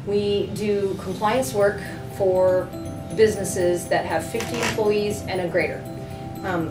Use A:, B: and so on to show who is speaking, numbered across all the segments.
A: We do compliance work for businesses that have 50 employees and a greater.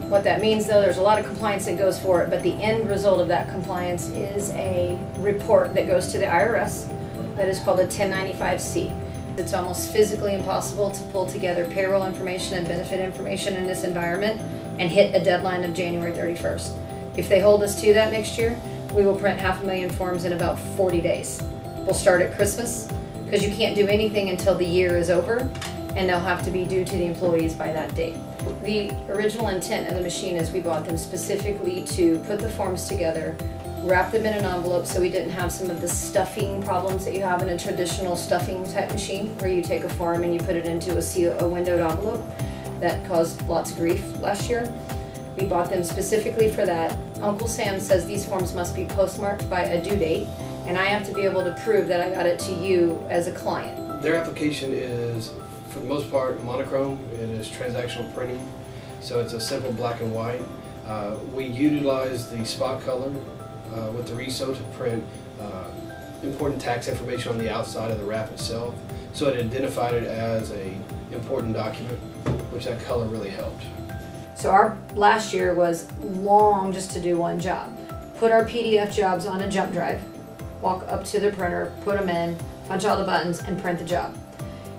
A: What that means, though, there's a lot of compliance that goes for it, but the end result of that compliance is a report that goes to the IRS that is called a 1095-C. It's almost physically impossible to pull together payroll information and benefit information in this environment and hit a deadline of January 31st. If they hold us to that next year, we will print 500,000 forms in about 40 days. We'll start at Christmas, because you can't do anything until the year is over, and they'll have to be due to the employees by that date. The original intent of the machine is we bought them specifically to put the forms together, wrap them in an envelope so we didn't have some of the stuffing problems that you have in a traditional stuffing type machine, where you take a form and you put it into a windowed envelope. That caused lots of grief last year. We bought them specifically for that. Uncle Sam says these forms must be postmarked by a due date, and I have to be able to prove that I got it to you as a client.
B: Their application is, for the most part, monochrome. It is transactional printing, so it's a simple black and white. We utilize the spot color with the RISO to print important tax information on the outside of the wrap itself, so it identified it as an important document, which that color really helped.
A: So our last year was long just to do one job. Put our PDF jobs on a jump drive, walk up to the printer, put them in, punch all the buttons, and print the job.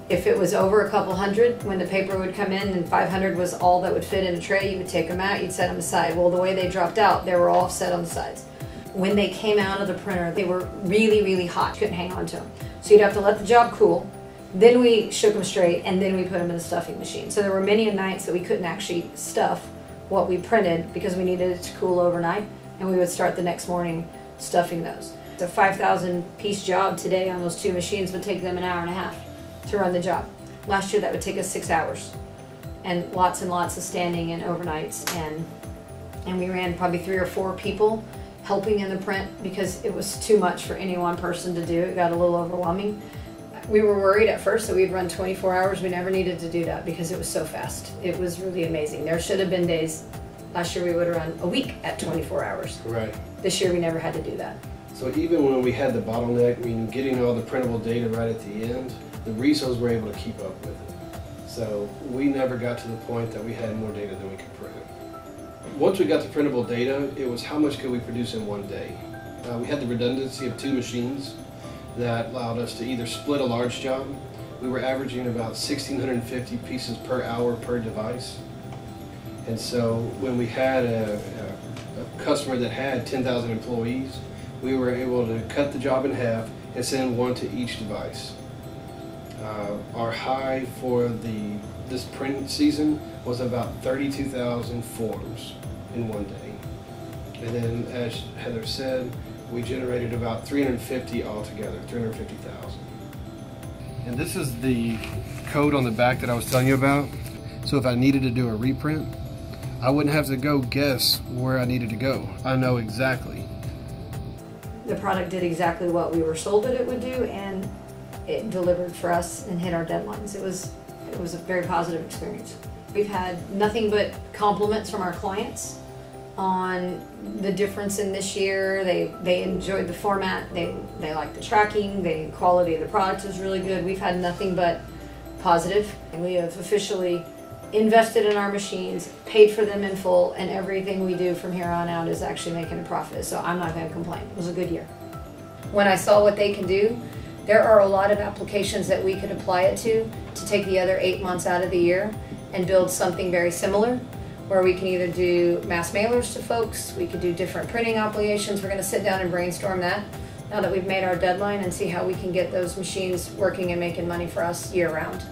A: If it was over a couple hundred, when the paper would come in and 500 was all that would fit in a tray, you would take them out, you'd set them aside. Well, the way they dropped out, they were all set on the sides. When they came out of the printer, they were really, really hot. You couldn't hang on to them. So you'd have to let the job cool. Then we shook them straight, and then we put them in the stuffing machine. So there were many nights that we couldn't actually stuff what we printed because we needed it to cool overnight, and we would start the next morning stuffing those. A 5,000 piece job today on those two machines would take them an hour and a half to run the job. Last year that would take us 6 hours, and lots of standing and overnights, and we ran probably 3 or 4 people helping in the print because it was too much for any one person to do. It got a little overwhelming. We were worried at first that we'd run 24 hours. We never needed to do that because it was so fast. It was really amazing. There should have been days, last year we would have run a week at 24 hours.
B: Right.
A: This year we never had to do that.
B: So even when we had the bottleneck, meaning getting all the printable data right at the end, the RISOs were able to keep up with it. So we never got to the point that we had more data than we could print. Once we got the printable data, it was how much could we produce in one day. We had the redundancy of 2 machines that allowed us to either split a large job. We were averaging about 1,650 pieces per hour per device. And so when we had a customer that had 10,000 employees, we were able to cut the job in half and send 1 to each device. Our high for this print season was about 32,000 forms in one day. And then, as Heather said, we generated about 350 altogether, 350,000. And this is the code on the back that I was telling you about. So if I needed to do a reprint, I wouldn't have to go guess where I needed to go. I know exactly.
A: The product did exactly what we were sold that it would do, and it delivered for us and hit our deadlines. It was a very positive experience. We've had nothing but compliments from our clients on the difference in this year. They enjoyed the format, they liked the tracking, the quality of the product was really good. We've had nothing but positive. And we have officially invested in our machines, paid for them in full, and everything we do from here on out is actually making a profit. So I'm not going to complain. It was a good year. When I saw what they can do, there are a lot of applications that we could apply it to take the other 8 months out of the year and build something very similar, where we can either do mass mailers to folks, we could do different printing applications. We're going to sit down and brainstorm that now that we've made our deadline and see how we can get those machines working and making money for us year round.